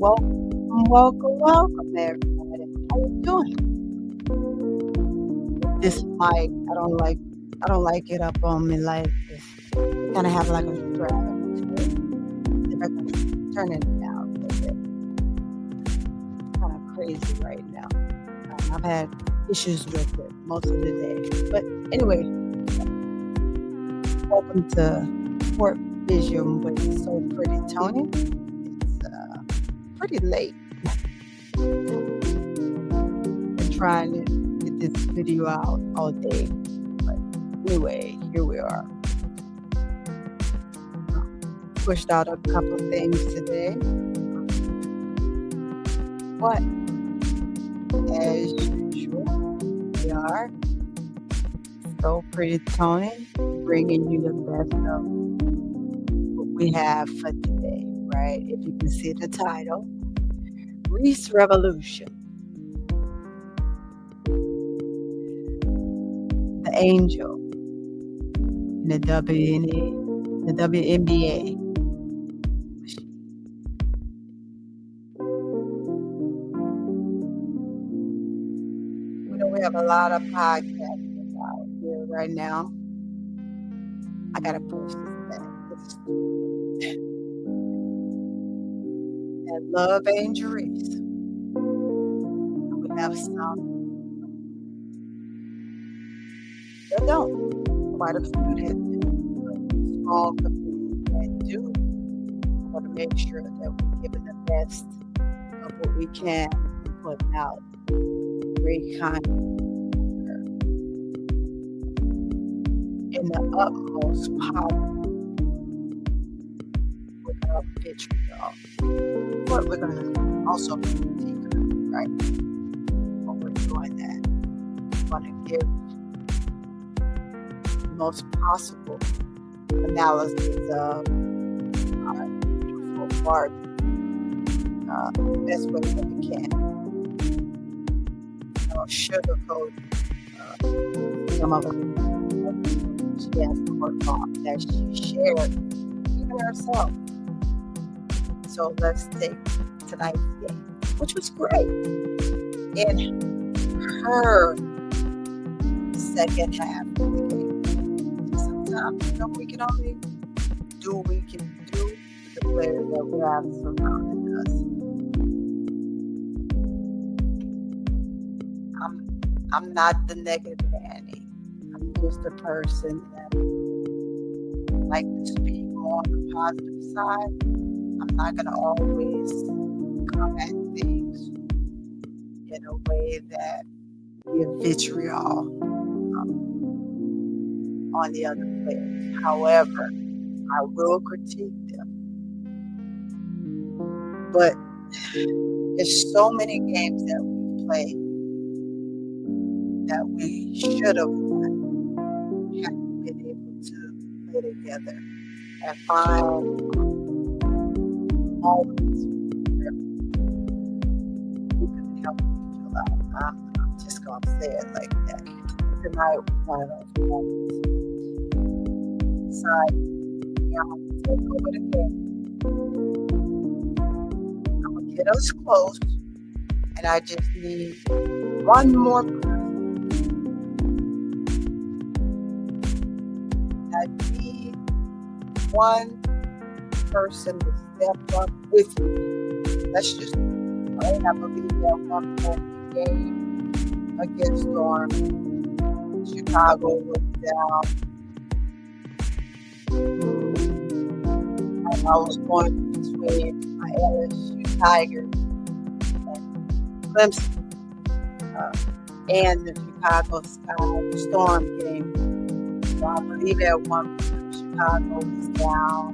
Welcome, everybody. How you doing? This mic, I don't like it up on me like this. Kind of have like a strap to it. If I can turn it down a little bit. Kind of crazy right now. I've had issues with it most of the day. But anyway, welcome to Port Vision with So Pretty Tony. It's pretty late. Been trying to get this video out all day. But anyway, here we are. Pushed out a couple of things today. But as usual, we are So Pretty Tony, bringing you the best of what we have for today, right? If you can see the title, Reese Revolution. The Angel in the WNBA. We have a lot of podcasts out here right now. I gotta push this back. And love Angel Reese. And we have some that don't. Quite a few that do. But small community that do. I want to make sure that we're giving the best of what we can and putting out great content in the utmost possible without vitriol. But we're going to also be secret, right? When we're doing that, we want to give the most possible analysis of our beautiful Barbie the best way that we can. Sugarcoat some of it. She has to work on that she shared, even herself. So let's take tonight's game, which was great. In her second half of the game, sometimes we can only do what we can do with the players that we have surrounding us. I'm not the negative Annie. I'm just a person that like to speak more on the positive side. I'm not going to always come at things in a way that give vitriol on the other players. However, I will critique them. But there's so many games that we play that we should have won had we been able to play together and find moments where we could help each other out. I'm just going to say it like that. Tonight was one of those moments. Decided, I'm going to take over the game. I'm going to get us close, and I just need one more person. I need one person to step up with me. That's just right. I believe that one point game against Storm, Chicago was down. And I was going between my LSU Tigers and Clemson and the Chicago Sky Storm game. So I believe at one point Chicago was down,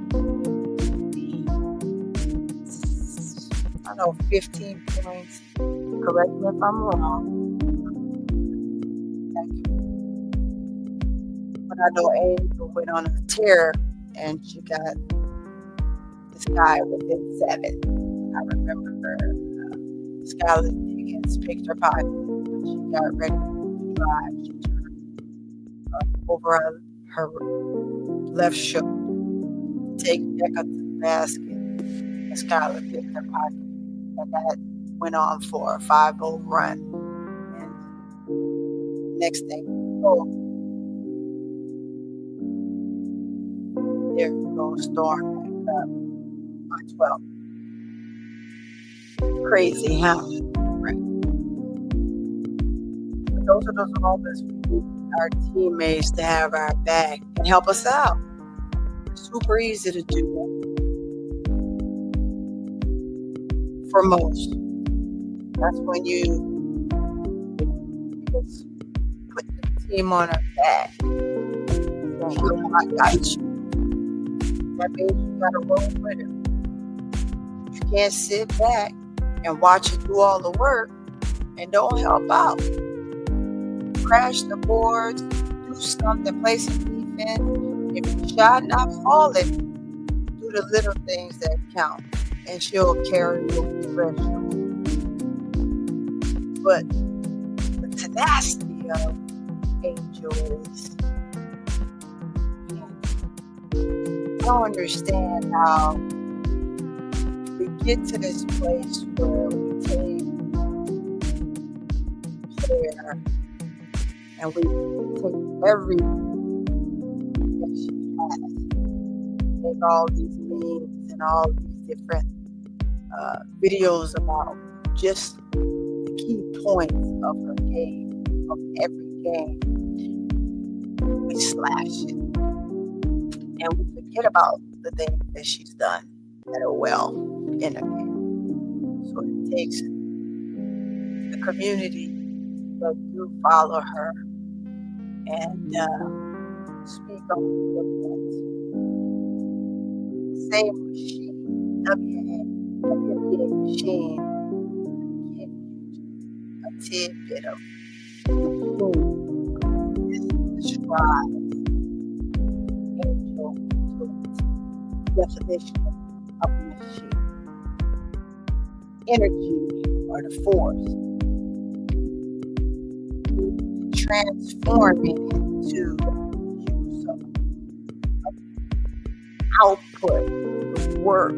I don't know, 15 points. Correct me if I'm wrong. But I know Angel went on a tear and she got the Sky within 7. I remember Skylar Higgins picked her pocket when she got ready to drive. She turned over her left shoulder, take back up to the basket, and Skylar picked her pocket. And that went on for a 5-0 run. And next thing you know, they're going to storm back up by 12. Crazy, huh? Right. But those are those moments we need our teammates to have our back and help us out. It's super easy to do that for most. That's when you just put the team on our back. Saying, I got you. That means you gotta roll with it. You can't sit back and watch it do all the work and don't help out. Crash the boards, do something, play some defense. If your shot not falling, do the little things that count, and she'll carry you over the rest. But the tenacity of Angel is, I don't understand how we get to this place where we take care and we take everything that she has, make all these memes and all these different videos about just the key points of her game, of every game. We slash it. And we forget about the things that she's done that are well in her game. So it takes the community that do follow her and speak on the points. Same machine, WNBA machine, give you a tidbit of describes Angel definition of the machine. Energy or the force. Transform it into use of output, work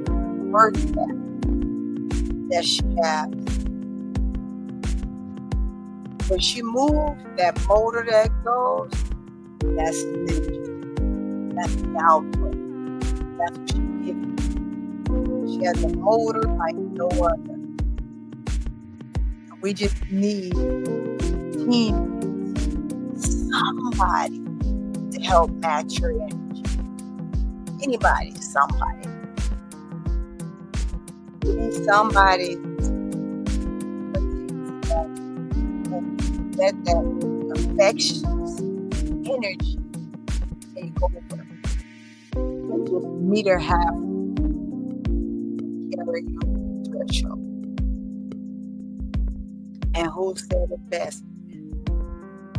that she has. When she moves, that motor that goes, that's the energy. That's the output. That's what she's giving. She has a motor like no other. We just need somebody to help match her energy. Anybody, somebody. We need somebody that infectious energy take over and just meet her half and carry you threshold. And who said it best?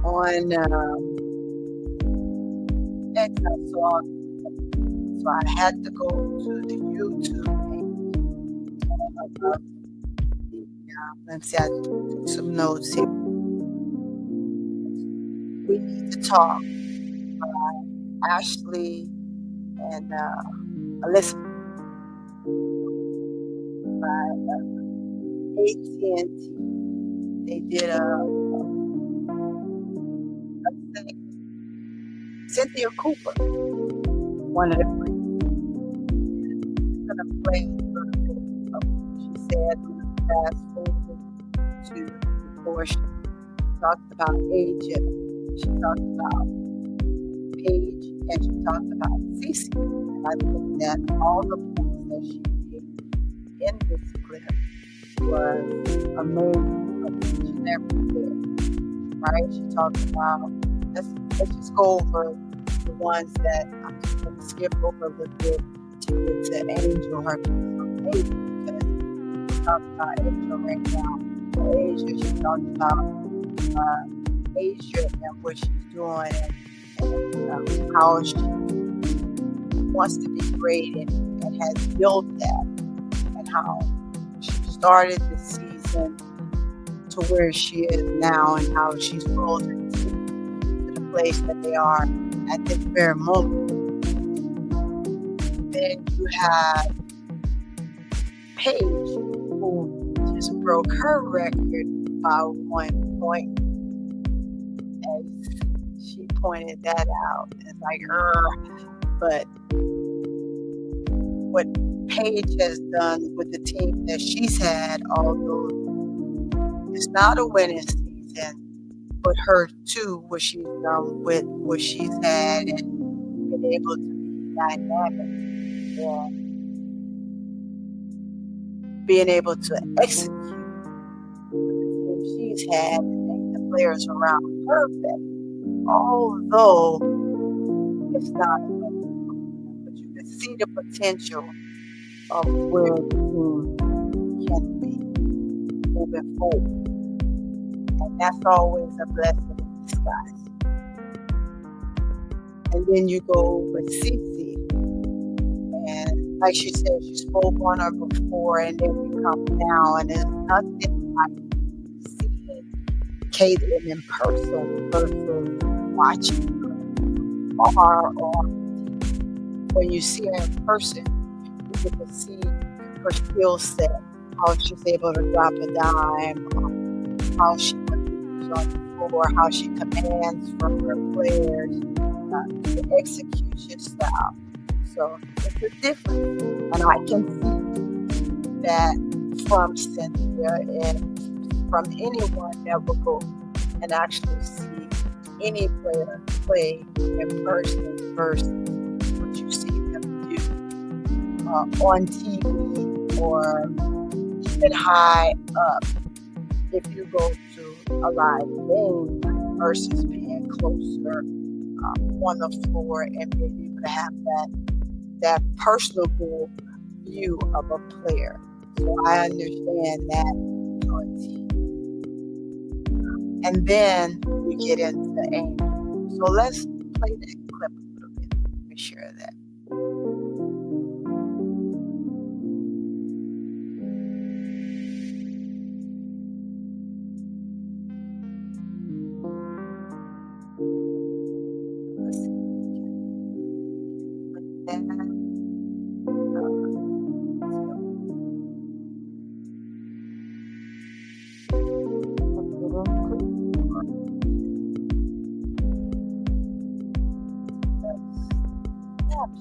On X, I saw, so I had to go to the YouTube page. Let's see, I took some notes here. We Need to Talk by Ashley and Alyssa by AT&T. They did a thing. Cynthia Cooper, one of the friends. I'm going to play a little bit of what she said fast forward to before she talked about aging. She talked about Paige and she talked about Cece. And I think that all the points that she made in this clip was amazing for each and every bit. Right? She talked about, let's just go over the ones that I'm just going to skip over a little bit to get to Angel, her because we talked about Angel right now. Asia, she talked about Asia and what she's doing and how she wants to be great and has built that, and how she started the season to where she is now and how she's rolled to the place that they are at this very moment. Then you have Paige, who just broke her record by 1 point, as she pointed that out. It's like, but what Paige has done with the team that she's had, although it's not a winning season, but her too, what she's done with what she's had and been able to be dynamic and being able to execute with the team she's had and make the players around her better. Although it's not, but you can see the potential of where the team can be moving forward. And that's always a blessing in disguise. And then you go with Cece, and like she said, she spoke on her before, and then we come down, and there's nothing like seeing Caitlin in person versus watching her far on. When you see her in person, you get to see her skill set, how she's able to drop a dime, how she moves on the floor, how she commands from her players, the execution style. So it's a difference. And I can see that from Cynthia and from anyone that will go and actually see any player play in person versus what you see them do on TV or even high up. If you go to a live game versus being closer on the floor and being able to have that personable view of a player. So I understand that on TV. And then we get into Angel. So let's play that clip a little bit. Let me share that.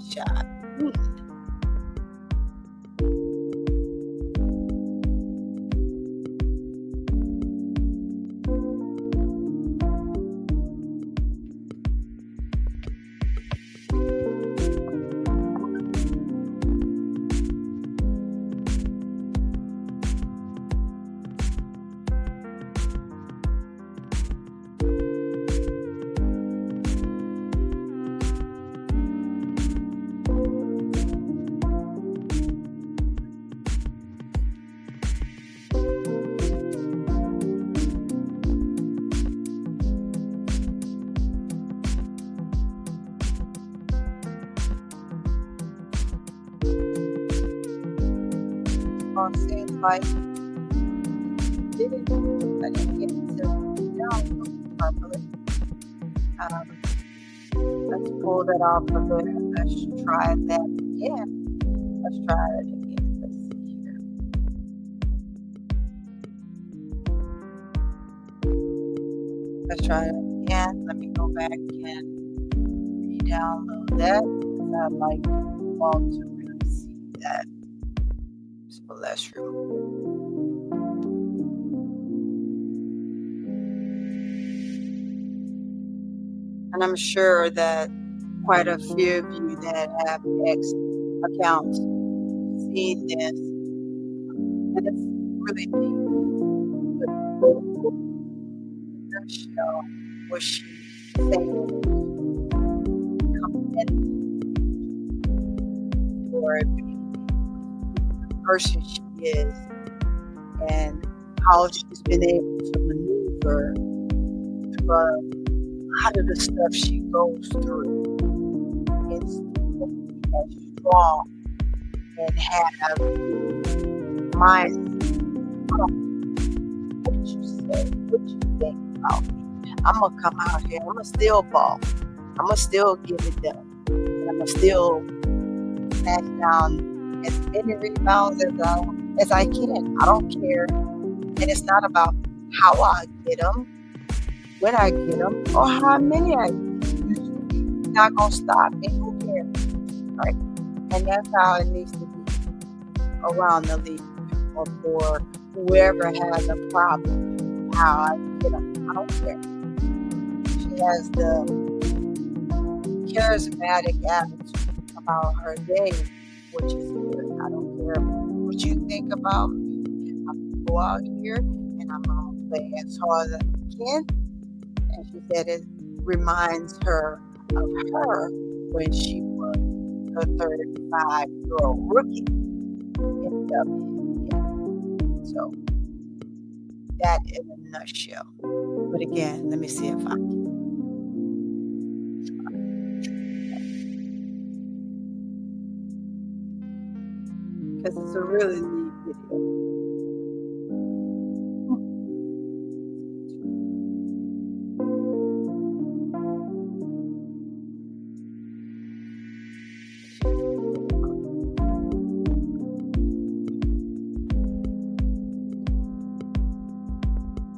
Snapshot. Seems like I didn't get to down properly. Let's pull that off of there. Let's try that again. Let's try it again. Let's see here. Let's try it again. Let me go back and re-download that. I'd like you all to really see that. So let's remove it. And I'm sure that quite a few of you that have X accounts seen this. And it's really neat. But it does show what she's saying. For the person she is and how she's been able to maneuver through a lot of the stuff she goes through and still be as strong and have mind. What you say? What you think about me? I'm gonna come out here. I'm gonna still ball. I'm gonna still get it done. And I'm gonna still snatch down as many rebounds as I want. as I can. I don't care. And it's not about how I get them, when I get them, or how many I get. It's not going to stop me. Who cares? Right? And that's how it needs to be around the league, or for whoever has a problem, how I get them. I don't care. She has the charismatic attitude about her game, which is good. I don't care what you think about me. I'm going to go out here and I'm going to play as hard as I can. And she said it reminds her of her when she was a 35-year-old rookie in WNBA. So that in a nutshell. But again, let me see if I can. Because it's a really neat video.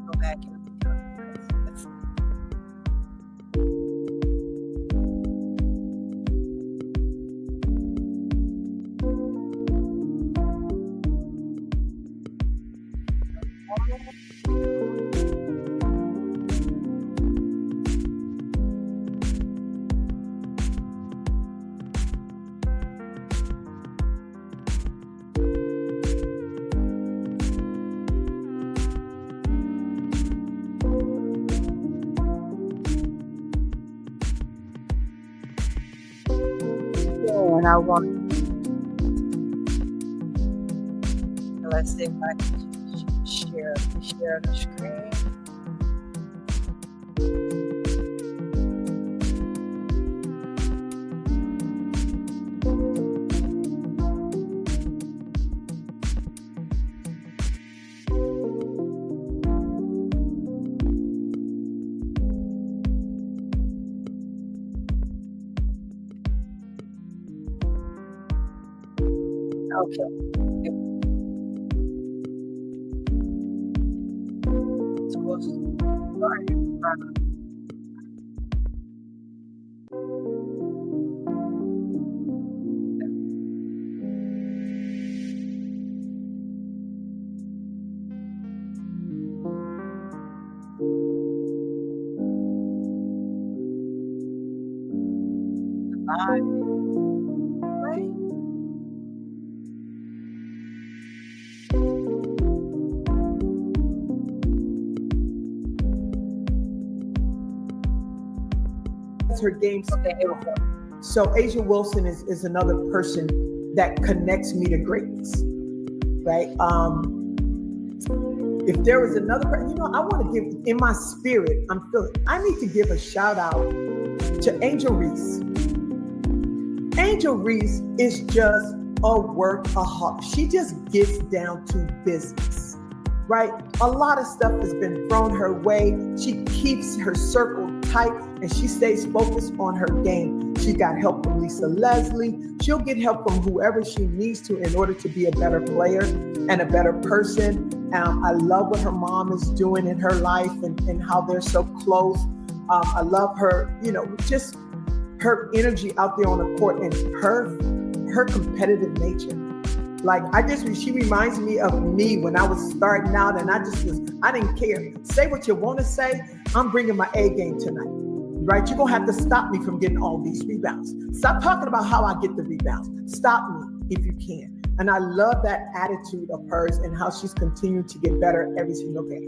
Go back and let's see. And I want, let's see if I can share the screen. Okay. So we'll start in front of. Live. Right. Her game skill. So Asia Wilson is another person that connects me to greatness, right? If there was another person, I want to give, in my spirit, I'm feeling, I need to give a shout out to Angel Reese. Angel Reese is just a workaholic. She just gets down to business, right? A lot of stuff has been thrown her way. She keeps her circle tight and she stays focused on her game. She got help from Lisa Leslie. She'll get help from whoever she needs to in order to be a better player and a better person. I love what her mom is doing in her life and how they're so close. I love her, just her energy out there on the court and her competitive nature. Like she reminds me of me when I was starting out and I didn't care. Say what you want to say. I'm bringing my A game tonight, right? You're going to have to stop me from getting all these rebounds. Stop talking about how I get the rebounds. Stop me if you can. And I love that attitude of hers and how she's continuing to get better every single day.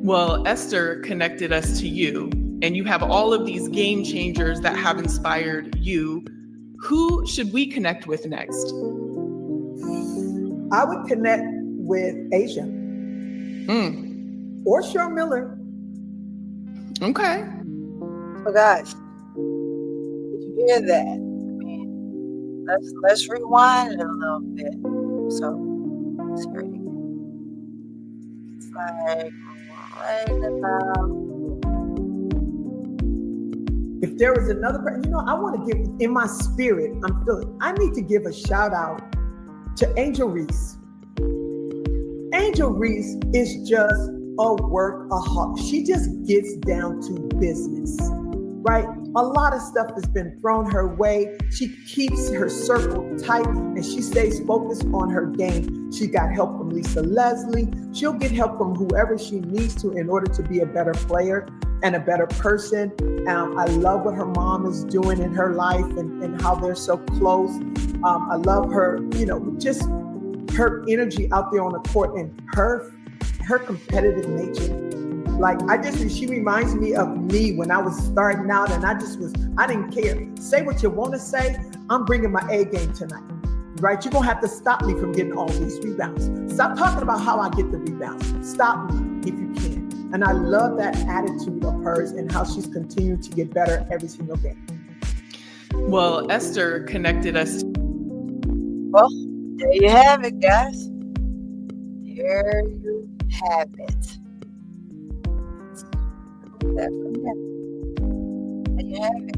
Well, Esther connected us to you, and you have all of these game changers that have inspired you. Who should we connect with next? I would connect with Asia or Cheryl Miller. Okay. So guys, did you hear that? I mean, let's rewind it a little bit. So let's hear it again. It's like right about. If there was another person, I want to give, in my spirit, I'm feeling, I need to give a shout out to Angel Reese. Angel Reese is just a workaholic. She just gets down to business, right? A lot of stuff has been thrown her way. She keeps her circle tight and she stays focused on her game. She got help from Lisa Leslie. She'll get help from whoever she needs to in order to be a better player and a better person. I love what her mom is doing in her life and how they're so close. I love her, just her energy out there on the court and her competitive nature. Like, she reminds me of me when I was starting out and I didn't care. Say what you want to say. I'm bringing my A game tonight, right? You're going to have to stop me from getting all these rebounds. Stop talking about how I get the rebounds. Stop me if you can. And I love that attitude of hers and how she's continued to get better every single game. Well, Esther connected us. Well, there you have it, guys. There you have it. That from them. There you have it.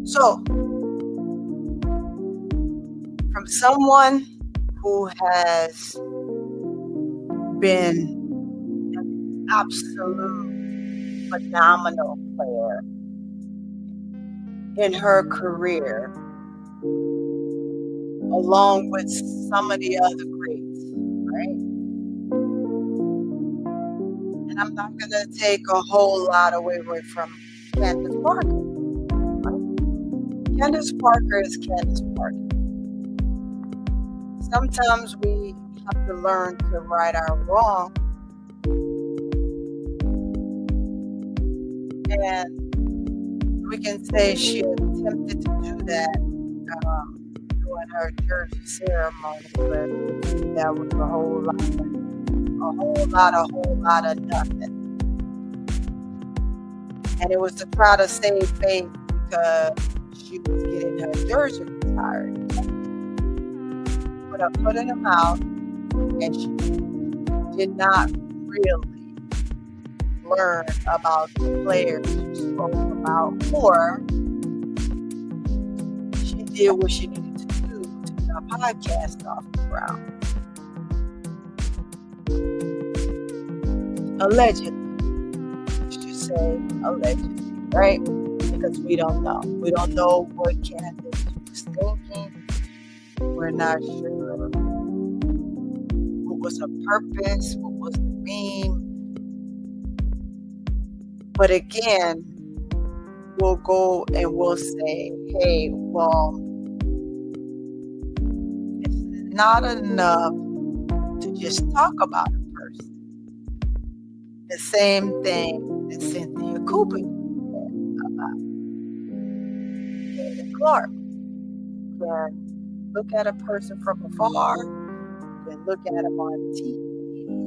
So, from someone who has been an absolute phenomenal player in her career, along with some of the other greats, right? And I'm not going to take a whole lot away from Candace Parker. Right? Candace Parker is Candace Parker. Sometimes we have to learn to right our wrong. And we can say she attempted to do that during her jersey ceremony, but that was a whole lot of nothing. And it was to try to save face because she was getting her jersey retired. Put her foot in her mouth, and she did not really learn about the players she spoke about, or she did what she needed to do to get our podcast off the ground. Allegedly. You should say allegedly, right? Because we don't know. We don't know what Candace was thinking. We're not sure what was her purpose, what was the mean. But again, we'll go and we'll say, hey, well, it's not enough to just talk about a person. The same thing that Cynthia Cooper said about Kaden Clark. You can look at a person from afar. You can look at them on TV.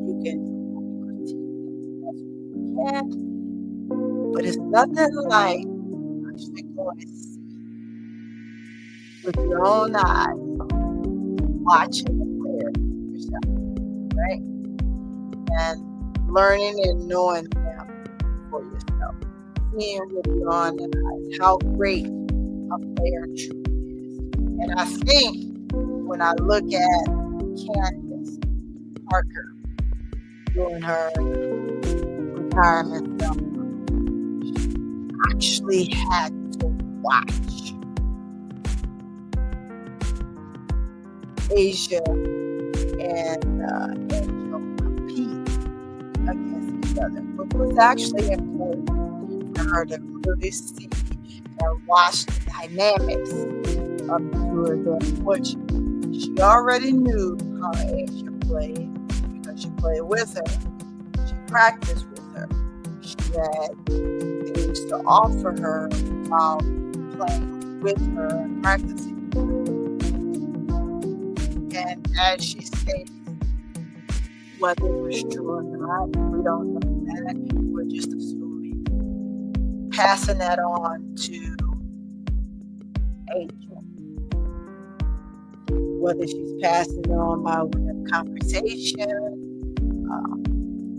You can critique them as you can. But it's nothing like actually going to see with your own eyes, watching the player yourself, right? And learning and knowing them for yourself. Seeing with your own eyes how great a player truly is. And I think when I look at Candace Parker during her retirement film, actually had to watch Asia and Angel compete against each other, which was actually important for her to really see and watch the dynamics of the two of them, which she already knew how Asia played because she played with her, she practiced with her, she had things to offer her while playing with her and practicing with her. And as she states, whether it was true or not, we don't know that. We're just assuming. Passing that on to Angel. Whether she's passing it on by way of conversation,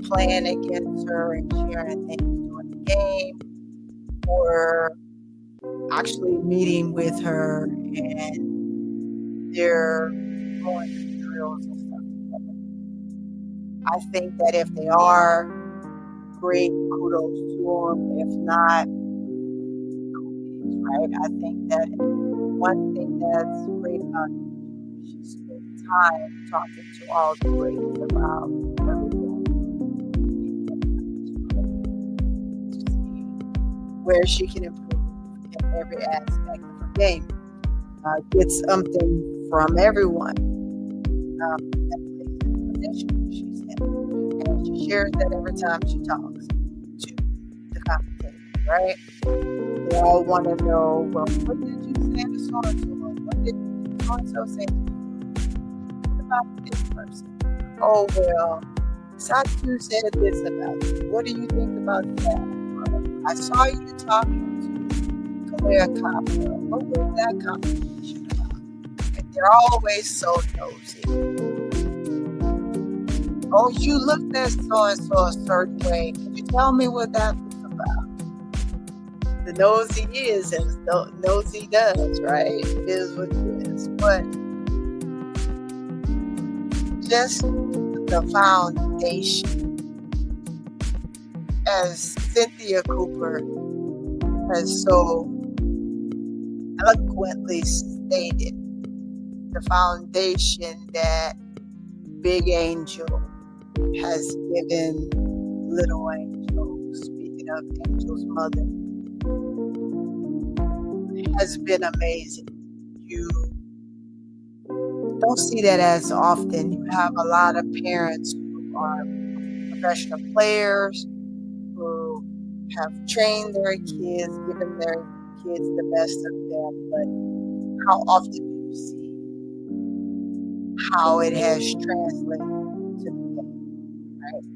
playing against her and sharing things during the game, or actually meeting with her and they're going through drills and stuff I think that if they are, great, kudos to them. If not, right? I think that one thing that's great about you, she spent time talking to all the greats about everything to see where she can improve in every aspect of her game. Get something from everyone that plays in the position she's in. And she shares that every time she talks to the commentators, right? They all want to know, well, what did you say to so-and-so? What did so-and-so say to you? What about this person? Oh, well, Satu said this about you. What do you think about that? I saw you talking to Claire Copper. What was that conversation about? And they're always so nosy. Oh, you looked at so-and-so a certain way. Could you tell me what that was about? The nosy is as nosy does, right? It is what it is. But just the foundation, as Cynthia Cooper has so eloquently stated, the foundation that Big Angel has given Little Angel, speaking of Angel's mother, has been amazing. You don't see that as often. You have a lot of parents who are professional players who have trained their kids, given their kids the best of them, but how often do you see how it has translated to the game, right?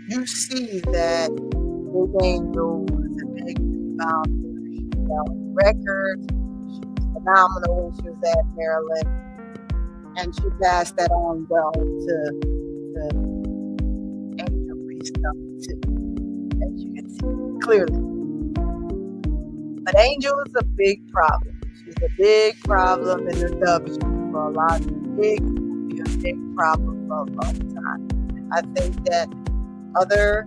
You see that Big Angel was a big rebounder. She held records. She was phenomenal when she was at Maryland. And she passed that on well to Angel Reese number 2, as you can see clearly. But Angel is a big problem. She's a big problem in the W for a lot of big problem for a long time. I think that other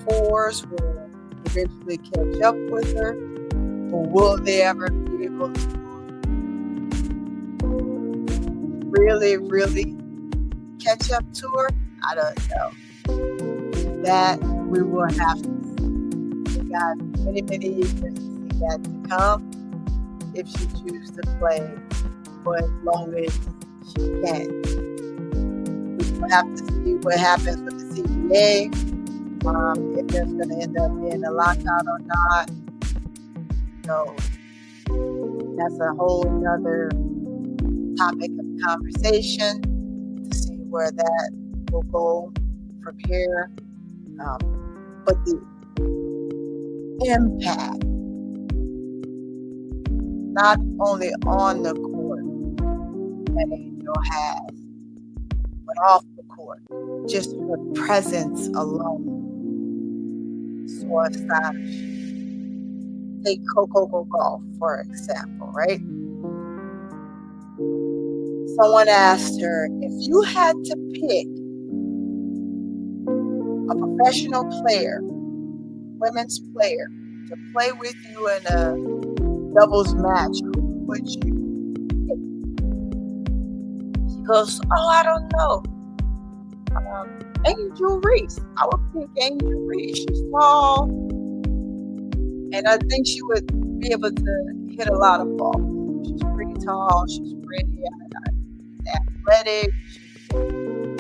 fours will eventually catch up with her, but will they ever be able to really catch up to her? I don't know. That we will have to see. We got many years to see that to come if she chooses to play for as long as she can. We will have to see what happens with the CBA, if there's going to end up being a lockout or not. So that's a whole nother topic of conversation to see where that will go from here. But the impact, not only on the court that Angel has, but off the court, just her presence alone, so astonishing. Take Coco Golf, for example, right? Someone asked her, if you had to pick a professional player, women's player, to play with you in a doubles match, who would you pick? She goes, oh, I don't know. Angel Reese. I would pick Angel Reese. She's tall, and I think she would be able to hit a lot of balls. She's pretty tall. She's pretty. She's athletic.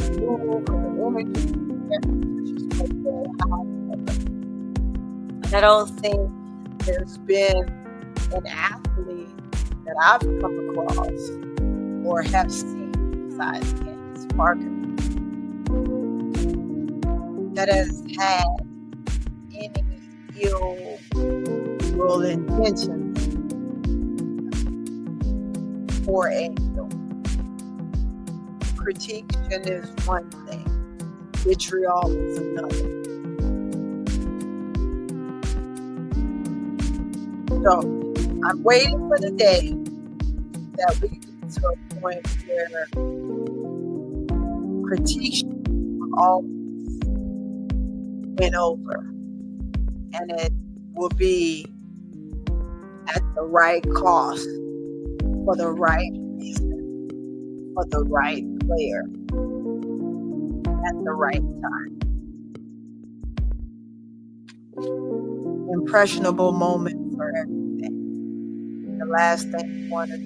She's moving. She's very high. And I don't think there's been an athlete that I've come across or have seen besides Candace Parker that has had any ill will intentions for Angel. Critiquing is one thing, vitriol is another. So I'm waiting for the day that we get to a point where critique always win over. And it will be at the right cost, for the right reason, for the right player, at the right time. Impressionable moments for everything. The last thing you want to do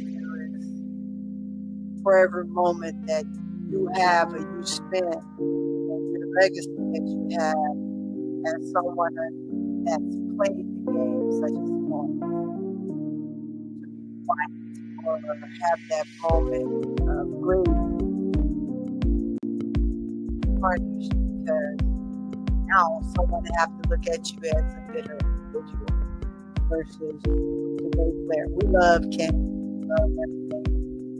is, for every moment that you have or you spend, and your legacy that you have as someone that's played the game such as one, to be quiet or have that moment of grief punished, because now someone have to look at you as a bitter individual versus the great player. We love Kim. We love everything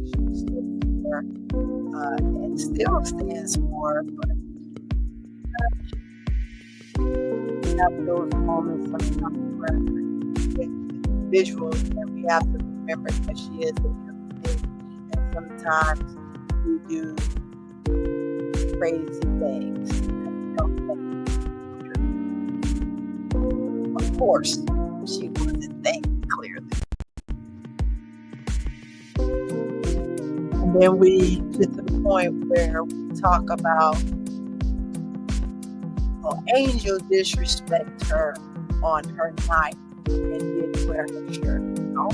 she stood for and still stands for, but have those moments sometimes where individuals, and we have to remember that she is a human being, and sometimes we do crazy things. Of course, she wasn't thinking clearly. And then we get to the point where we talk about, well, Angel disrespect her on her night and didn't wear her shirt. No,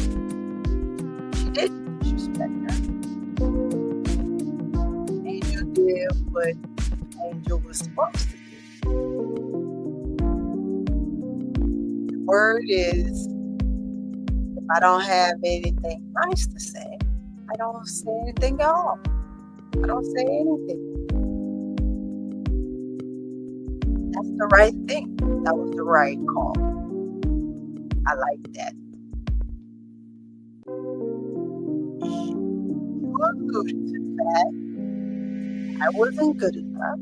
she didn't disrespect her. Angel did what Angel was supposed to do. The word is, if I don't have anything nice to say, I don't say anything at all. I don't say anything. That's the right thing. That was the right call. I like that. You alluded to that. I wasn't good enough.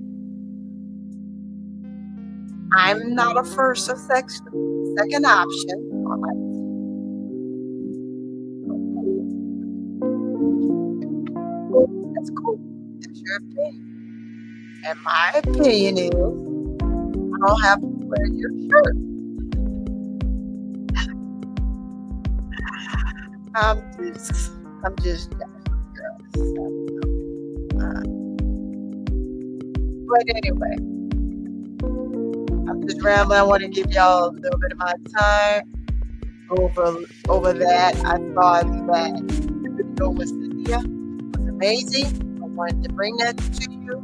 I'm not a first or second option on my team. That's cool. That's your opinion. And my opinion is, I don't have to wear your shirt. I'm just but anyway, I'm just rambling. I want to give y'all a little bit of my time over that. I thought that the video with Cynthia was amazing. I wanted to bring that to you.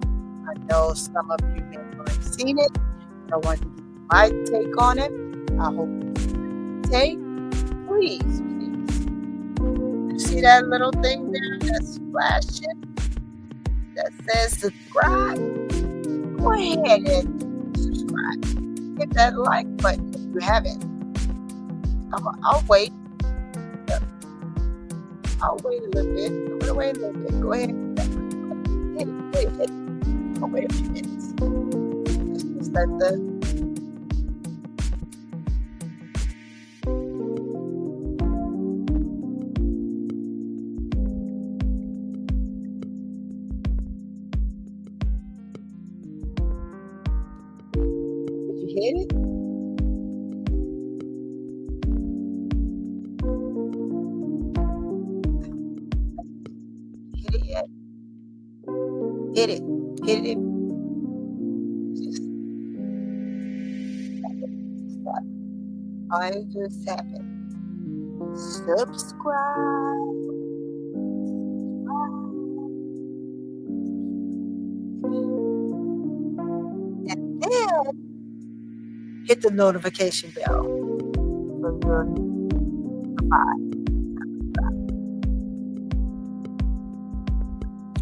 I know some of you may have seen it. I want to give you my take on it. I hope you take. Please. You see that little thing there that's flashing? That says subscribe? Go ahead and subscribe. Hit that like button if you haven't. I'll wait. I'll wait a little bit. I'm going to wait a little bit. Go ahead and hit it. I'll wait a few minutes. Just let the hit it? Hit it yet? Hit it. Hit it. Just stop. I just happened. Subscribe. And then hit the notification bell for your notified.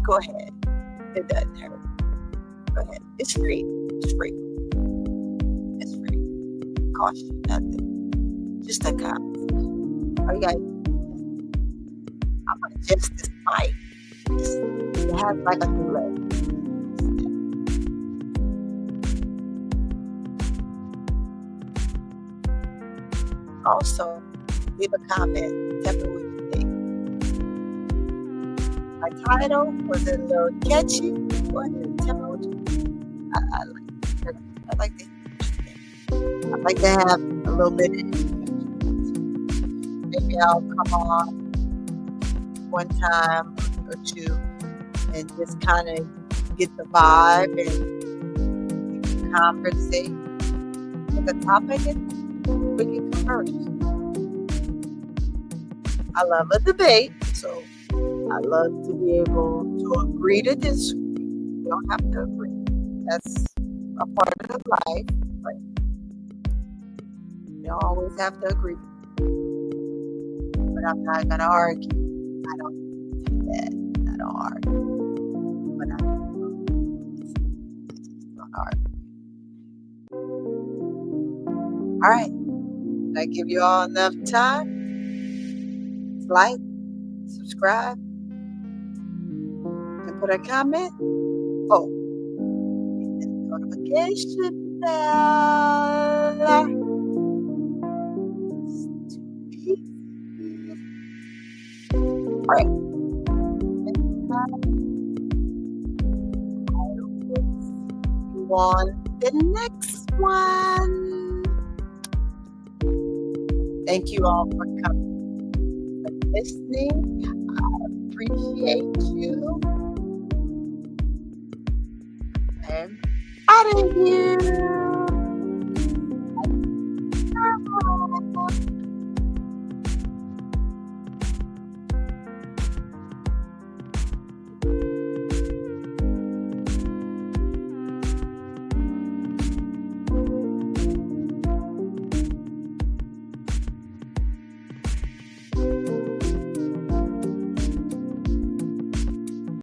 Go ahead. It doesn't hurt. Go ahead. It's free. It's free. It's free. It costs you nothing. Just a conversation. All you got to do, I'm going to adjust this mic. It has like a delay. Also, leave a comment. Tell me what you think. My title was a little catchy. Go ahead and tell me what you think. I like to I'd like to have a little bit of information. Maybe I'll come on one time or two and just kind of get the vibe and conversate with the topic and we can converse. I love a debate, so I love to be able to agree to disagree. You don't have to agree. That's a part of life, but you don't always have to agree. But I'm not gonna argue. I don't do that. I don't argue. But I don't argue. All right. Did I give you all enough time? Like, subscribe, and put a comment. Oh, hit that notification bell. All right. I will see you on the next one. Thank you all for coming. Listening. I appreciate you. And out of here.